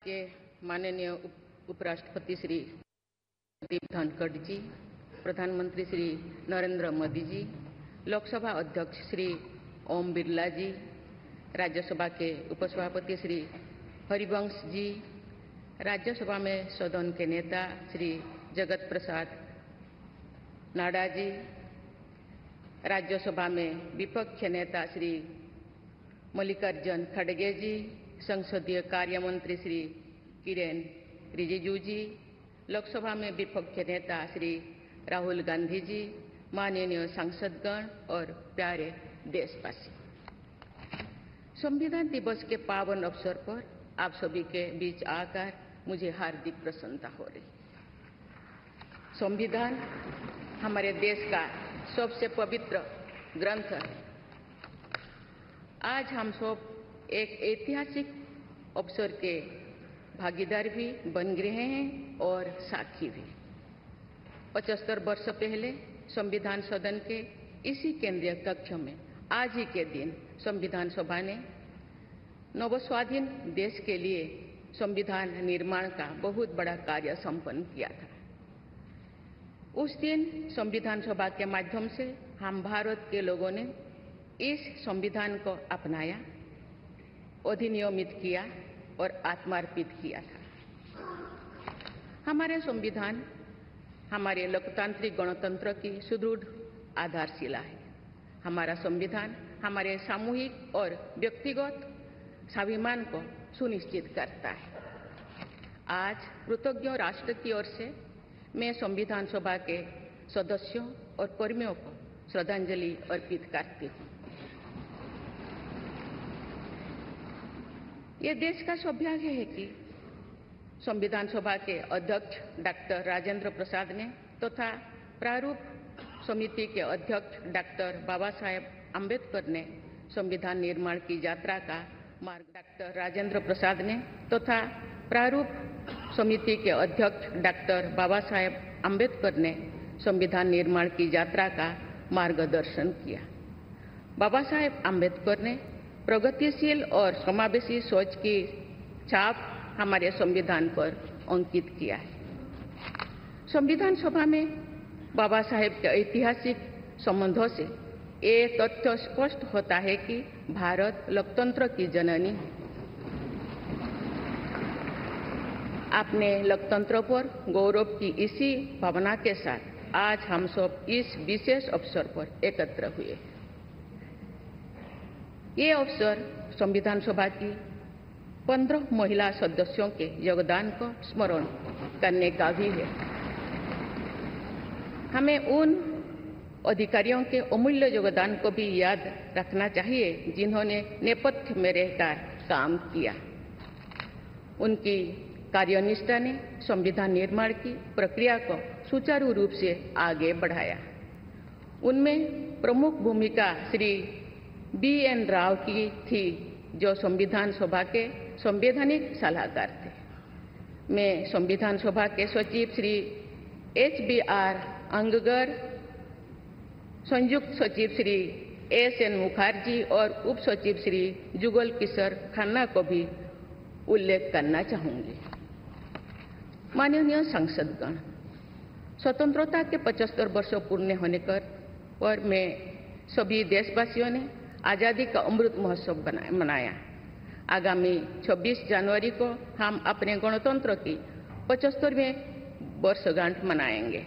के माननीय उपराष्ट्रपति श्री जगदीप धनखड़ जी, प्रधानमंत्री श्री नरेंद्र मोदी जी, लोकसभा अध्यक्ष श्री ओम बिरला जी, राज्यसभा के उपसभापति श्री हरिवंश जी, राज्यसभा में सदन के नेता श्री जगत प्रसाद नाडा जी, राज्यसभा में विपक्ष नेता श्री मल्लिकार्जुन खड़गे जी, संसदीय कार्य मंत्री श्री किरेन रिजिजू जी, लोकसभा में विपक्ष नेता श्री राहुल गांधी जी, माननीय सांसदगण और प्यारे देशवासी, संविधान दिवस के पावन अवसर पर आप सभी के बीच आकर मुझे हार्दिक प्रसन्नता हो रही। संविधान हमारे देश का सबसे पवित्र ग्रंथ है। आज हम सब एक ऐतिहासिक अवसर के भागीदार भी बन रहे हैं और साक्षी भी। 75 वर्ष पहले संविधान सदन के इसी केंद्रीय कक्ष में आज ही के दिन संविधान सभा ने नवस्वाधीन देश के लिए संविधान निर्माण का बहुत बड़ा कार्य संपन्न किया था। उस दिन संविधान सभा के माध्यम से हम भारत के लोगों ने इस संविधान को अपनाया, अधिनियमित किया और आत्मार्पित किया था। हमारे संविधान हमारे लोकतांत्रिक गणतंत्र की सुदृढ़ आधारशिला है। हमारा संविधान हमारे सामूहिक और व्यक्तिगत स्वाभिमान को सुनिश्चित करता है। आज कृतज्ञ राष्ट्र की ओर से मैं संविधान सभा के सदस्यों और कर्मियों को श्रद्धांजलि अर्पित करती हूँ। ये देश का सौभाग्य है कि संविधान सभा के अध्यक्ष डॉक्टर राजेंद्र प्रसाद ने तथा प्रारूप समिति के अध्यक्ष डॉक्टर बाबा साहेब अम्बेडकर ने संविधान निर्माण की यात्रा का मार्ग डॉक्टर राजेंद्र प्रसाद ने तथा प्रारूप समिति के अध्यक्ष डॉक्टर बाबा साहेब अम्बेडकर ने संविधान निर्माण की यात्रा का मार्गदर्शन किया। बाबा साहेब अम्बेडकर ने प्रगतिशील और समावेशी सोच की छाप हमारे संविधान पर अंकित किया है। संविधान सभा में बाबा साहेब के ऐतिहासिक संबंधों से ये तथ्य स्पष्ट होता है कि भारत लोकतंत्र की जननी है। अपने लोकतंत्र पर गौरव की इसी भावना के साथ आज हम सब इस विशेष अवसर पर एकत्र हुए। ये अवसर संविधान सभा की 15 महिला सदस्यों के योगदान को स्मरण करने का भी है। हमें उन अधिकारियों के अमूल्य योगदान को भी याद रखना चाहिए जिन्होंने नेपथ्य में रहकर काम किया। उनकी कार्यनिष्ठा ने संविधान निर्माण की प्रक्रिया को सुचारू रूप से आगे बढ़ाया। उनमें प्रमुख भूमिका श्री BN राव की थी, जो संविधान सभा के संवैधानिक सलाहकार थे। मैं संविधान सभा के सचिव श्री HBR अंगगर, संयुक्त सचिव श्री SN मुखर्जी और उप सचिव श्री जुगल किशोर खन्ना को भी उल्लेख करना चाहूंगी। माननीय सांसदगण, स्वतंत्रता के 75 वर्ष पूर्ण होने पर मैं सभी देशवासियों ने आज़ादी का अमृत महोत्सव मनाया। आगामी 26 जनवरी को हम अपने गणतंत्र की 75वें वर्षगांठ मनाएंगे।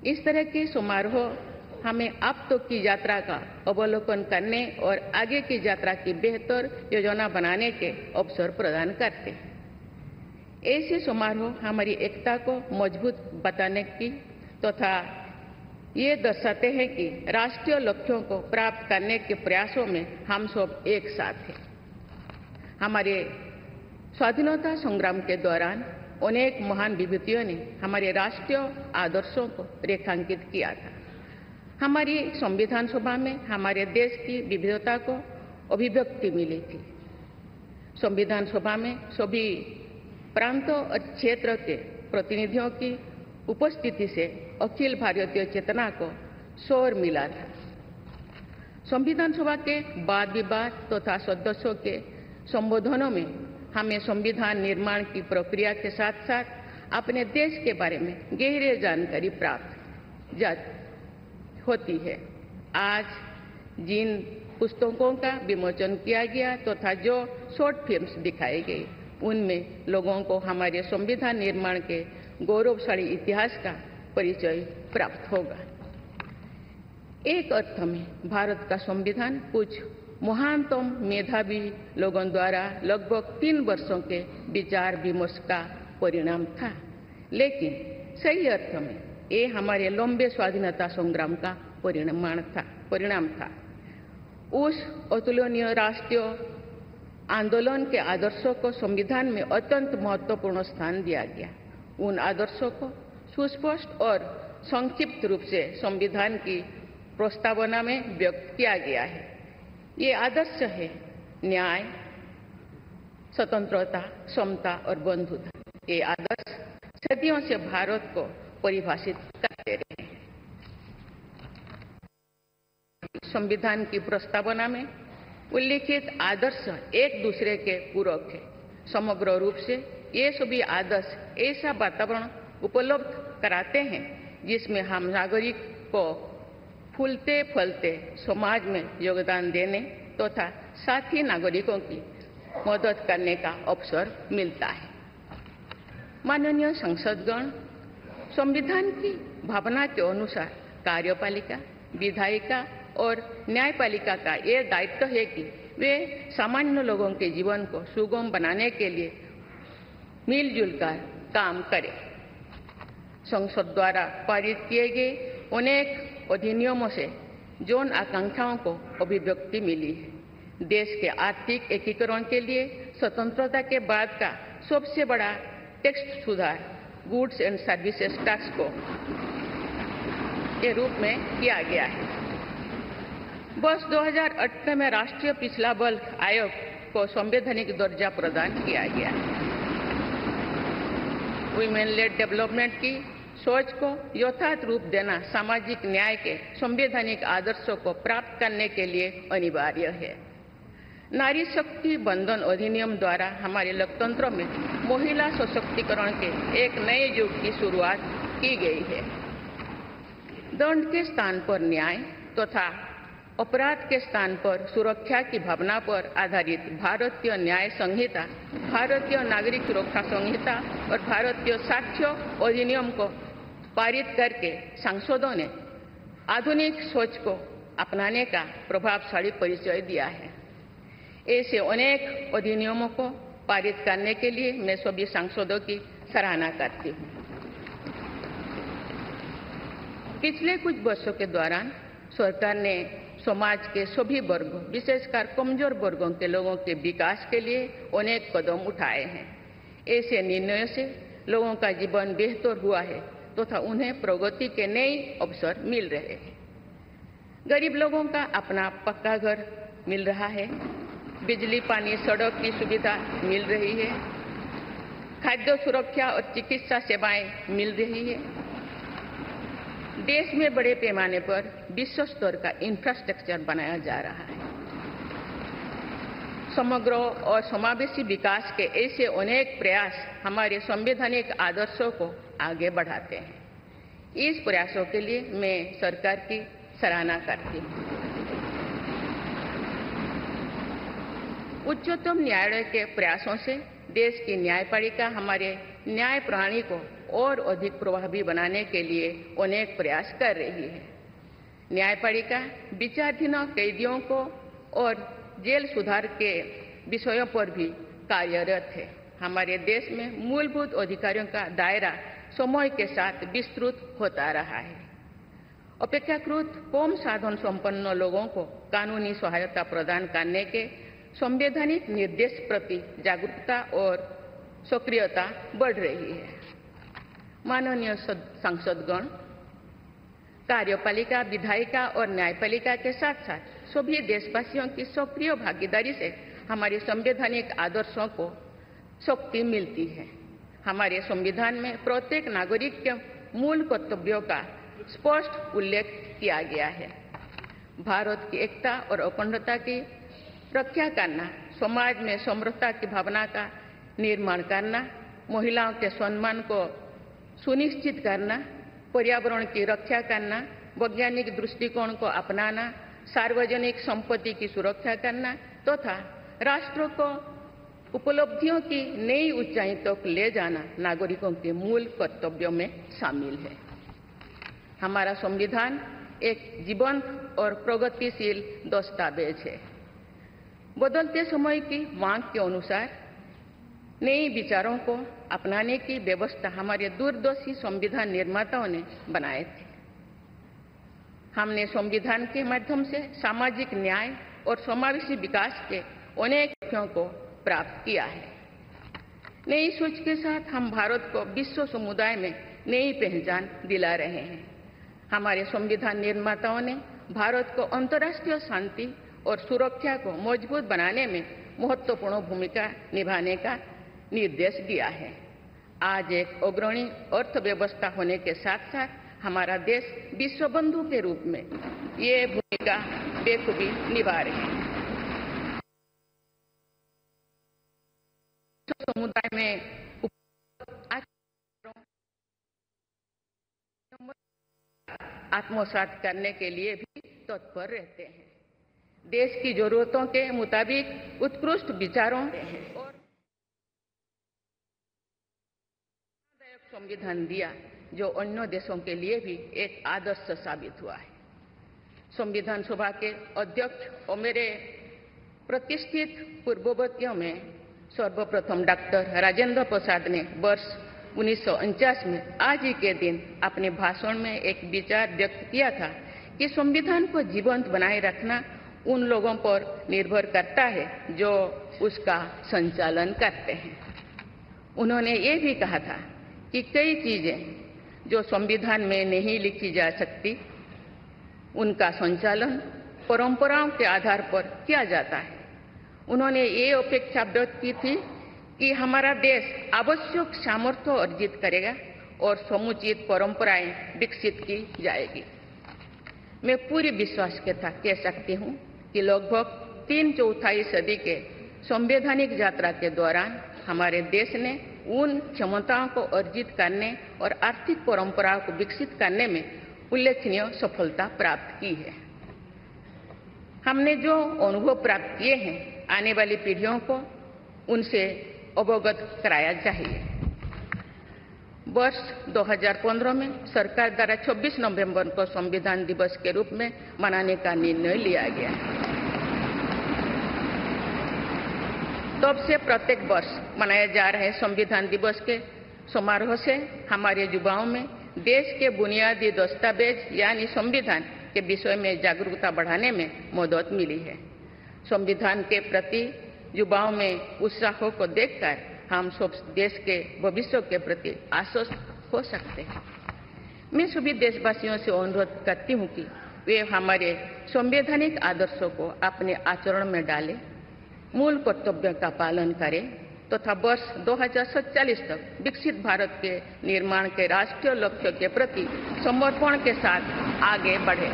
इस तरह के समारोह हमें अब तक की यात्रा का अवलोकन करने और आगे की यात्रा की बेहतर योजना बनाने के अवसर प्रदान करते हैं। ऐसे समारोह हमारी एकता को मजबूत बताने की तथा ये दर्शाते हैं कि राष्ट्रीय लक्ष्यों को प्राप्त करने के प्रयासों में हम सब एक साथ हैं। हमारे स्वाधीनता संग्राम के दौरान अनेक महान विभूतियों ने हमारे राष्ट्रीय आदर्शों को रेखांकित किया था। हमारी संविधान सभा में हमारे देश की विविधता को अभिव्यक्ति मिली थी। संविधान सभा में सभी प्रांतों और क्षेत्र के प्रतिनिधियों की उपस्थिति से अखिल भारतीय चेतना को शोर मिला था। संविधान सभा के वाद विवाद तथा सदस्यों के संबोधनों में हमें संविधान निर्माण की प्रक्रिया के साथ साथ अपने देश के बारे में गहरी जानकारी प्राप्त होती है। आज जिन पुस्तकों का विमोचन किया गया तथा जो शॉर्ट फिल्म्स दिखाई गई, उनमें लोगों को हमारे संविधान निर्माण के गौरवशाली इतिहास का परिचय प्राप्त होगा। एक अर्थ में भारत का संविधान कुछ महानतम मेधावी लोगों द्वारा लगभग 3 वर्षों के विचार विमर्श का परिणाम था, लेकिन सही अर्थ में ये हमारे लंबे स्वाधीनता संग्राम का परिणाम था। उस अतुलनीय राष्ट्रीय आंदोलन के आदर्शों को संविधान में अत्यंत महत्वपूर्ण स्थान दिया गया। उन आदर्शों को सुस्पष्ट और संक्षिप्त रूप से संविधान की प्रस्तावना में व्यक्त किया गया है। ये आदर्श है न्याय, स्वतंत्रता, समता और बंधुता। ये आदर्श सदियों से भारत को परिभाषित करते रहे हैं। संविधान की प्रस्तावना में उल्लिखित आदर्श एक दूसरे के पूरक है। समग्र रूप से ये सभी आदर्श ऐसा वातावरण उपलब्ध कराते हैं जिसमें हम नागरिक को फूलते फलते समाज में योगदान देने तथा साथी नागरिकों की मदद करने का अवसर मिलता है। माननीय संसदगण, संविधान की भावना के अनुसार कार्यपालिका, विधायिका और न्यायपालिका का यह दायित्व है कि वे सामान्य लोगों के जीवन को सुगम बनाने के लिए मिलजुल कर काम करें। संसद द्वारा पारित किए गए अनेक अधिनियमों से जौन आकांक्षाओं को अभिव्यक्ति मिली है। देश के आर्थिक एकीकरण के लिए स्वतंत्रता के बाद का सबसे बड़ा टैक्स सुधार गुड्स एंड सर्विसेज टैक्स को के रूप में किया गया है। वर्ष 2018 में राष्ट्रीय पिछड़ा बल्क आयोग को संवैधानिक दर्जा प्रदान किया गया है। वुमेन लेड डेवलपमेंट की सोच को यथार्थ रूप देना सामाजिक न्याय के संवैधानिक आदर्शों को प्राप्त करने के लिए अनिवार्य है। नारी शक्ति बंधन अधिनियम द्वारा हमारे लोकतंत्र में महिला सशक्तिकरण के एक नए युग की शुरुआत की गई है। दंड के स्थान पर न्याय तथा अपराध के स्थान पर सुरक्षा की भावना पर आधारित भारतीय न्याय संहिता, भारतीय नागरिक सुरक्षा संहिता और भारतीय साक्ष्य अधिनियम को पारित करके सांसदों ने आधुनिक सोच को अपनाने का प्रभावशाली परिचय दिया है। ऐसे अनेक अधिनियमों को पारित करने के लिए मैं सभी सांसदों की सराहना करती हूँ। पिछले कुछ वर्षों के दौरान सरकार ने समाज के सभी वर्गों, विशेषकर कमजोर वर्गों के लोगों के विकास के लिए अनेक कदम उठाए हैं। ऐसे निर्णयों से लोगों का जीवन बेहतर हुआ है तथा उन्हें प्रगति के नए अवसर मिल रहे हैं। गरीब लोगों का अपना पक्का घर मिल रहा है, बिजली, पानी, सड़क की सुविधा मिल रही है, खाद्य सुरक्षा और चिकित्सा सेवाएं मिल रही है। देश में बड़े पैमाने पर विश्व स्तर का इंफ्रास्ट्रक्चर बनाया जा रहा है। समग्र और समावेशी विकास के ऐसे अनेक प्रयास हमारे संवैधानिक आदर्शों को आगे बढ़ाते हैं। इस प्रयासों के लिए मैं सरकार की सराहना करती हूँ। उच्चतम न्यायालय के प्रयासों से देश की न्यायपालिका हमारे न्याय प्रणाली को और अधिक प्रभावी बनाने के लिए अनेक प्रयास कर रही है। न्यायपालिका विचाराधीन कैदियों को और जेल सुधार के विषयों पर भी कार्यरत है। हमारे देश में मूलभूत अधिकारों का दायरा समय के साथ विस्तृत होता रहा है। अपेक्षाकृत कम साधन संपन्न लोगों को कानूनी सहायता प्रदान करने के संवैधानिक निर्देश प्रति जागरूकता और सक्रियता बढ़ रही है। माननीय सांसदगण, कार्यपालिका, विधायिका और न्यायपालिका के साथ साथ सभी देशवासियों की सक्रिय भागीदारी से हमारे संवैधानिक आदर्शों को शक्ति मिलती है। हमारे संविधान में प्रत्येक नागरिक के मूल कर्तव्यों का स्पष्ट उल्लेख किया गया है। भारत की एकता और अखंडता की रक्षा करना, समाज में समरसता की भावना का निर्माण करना, महिलाओं के सम्मान को सुनिश्चित करना, पर्यावरण की रक्षा करना, वैज्ञानिक दृष्टिकोण को अपनाना, सार्वजनिक संपत्ति की सुरक्षा करना तथा राष्ट्र को उपलब्धियों की नई ऊंचाई तक ले जाना नागरिकों के मूल कर्तव्यों में शामिल है। हमारा संविधान एक जीवंत और प्रगतिशील दस्तावेज है। बदलते समय की मांग के अनुसार नए विचारों को अपनाने की व्यवस्था हमारे दूरदर्शी संविधान निर्माताओं ने बनाए थे। हमने संविधान के माध्यम से सामाजिक न्याय और समावेशी विकास के अनेक लक्ष्यों को प्राप्त किया है। नई सोच के साथ हम भारत को विश्व समुदाय में नई पहचान दिला रहे हैं। हमारे संविधान निर्माताओं ने भारत को अंतर्राष्ट्रीय शांति और सुरक्षा को मजबूत बनाने में महत्वपूर्ण भूमिका निभाने का निर्देश दिया है। आज एक अग्रणी अर्थव्यवस्था होने के साथ साथ हमारा देश विश्व बंधु के रूप में ये भूमिका बेखूबी निभा रहे हैं। समुदाय में आत्मसात करने के लिए भी तत्पर रहते हैं। देश की जरूरतों के मुताबिक उत्कृष्ट विचारों और संविधान दिया जो अन्य देशों के लिए भी एक आदर्श साबित हुआ है। संविधान सभा के अध्यक्ष और मेरे प्रतिष्ठित पूर्ववर्तियों में सर्वप्रथम डॉक्टर राजेंद्र प्रसाद ने वर्ष 1949 में आज ही के दिन अपने भाषण में एक विचार व्यक्त किया था कि संविधान को जीवंत बनाए रखना उन लोगों पर निर्भर करता है जो उसका संचालन करते हैं। उन्होंने ये भी कहा था कि कई चीजें जो संविधान में नहीं लिखी जा सकती, उनका संचालन परंपराओं के आधार पर किया जाता है। उन्होंने ये अपेक्षा व्यक्त की थी कि हमारा देश आवश्यक सामर्थ्य अर्जित करेगा और समुचित परंपराएं विकसित की जाएगी। मैं पूरी विश्वास के साथ कह सकती हूं कि लगभग 3/4 सदी के संवैधानिक यात्रा के दौरान हमारे देश ने उन क्षमताओं को अर्जित करने और आर्थिक परंपराओं को विकसित करने में उल्लेखनीय सफलता प्राप्त की है। हमने जो अनुभव प्राप्त किए हैं, आने वाली पीढ़ियों को उनसे अवगत कराया चाहिए। वर्ष 2015 में सरकार द्वारा 26 नवंबर को संविधान दिवस के रूप में मनाने का निर्णय लिया गया। तब से प्रत्येक वर्ष मनाए जा रहे संविधान दिवस के समारोह से हमारे युवाओं में देश के बुनियादी दस्तावेज यानी संविधान के विषय में जागरूकता बढ़ाने में मदद मिली है। संविधान के प्रति युवाओं में उत्साह को देखकर हम सब देश के भविष्य के प्रति आश्वस्त हो सकते हैं। मैं सभी देशवासियों से अनुरोध करती हूं कि वे हमारे संवैधानिक आदर्शों को अपने आचरण में डालें, मूल कर्तव्यों का पालन करें तथा वर्ष 2047 तक विकसित भारत के निर्माण के राष्ट्रीय लक्ष्य के प्रति समर्पण के साथ आगे बढ़े।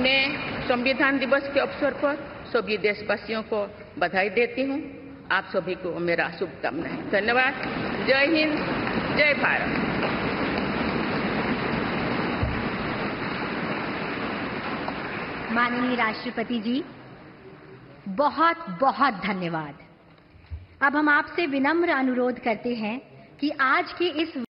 मैं संविधान दिवस के अवसर पर सभी देशवासियों को बधाई देती हूं। आप सभी को मेरा शुभकामनाएं। धन्यवाद। जय हिंद, जय भारत। माननीय राष्ट्रपति जी, बहुत बहुत धन्यवाद। अब हम आपसे विनम्र अनुरोध करते हैं कि आज के इस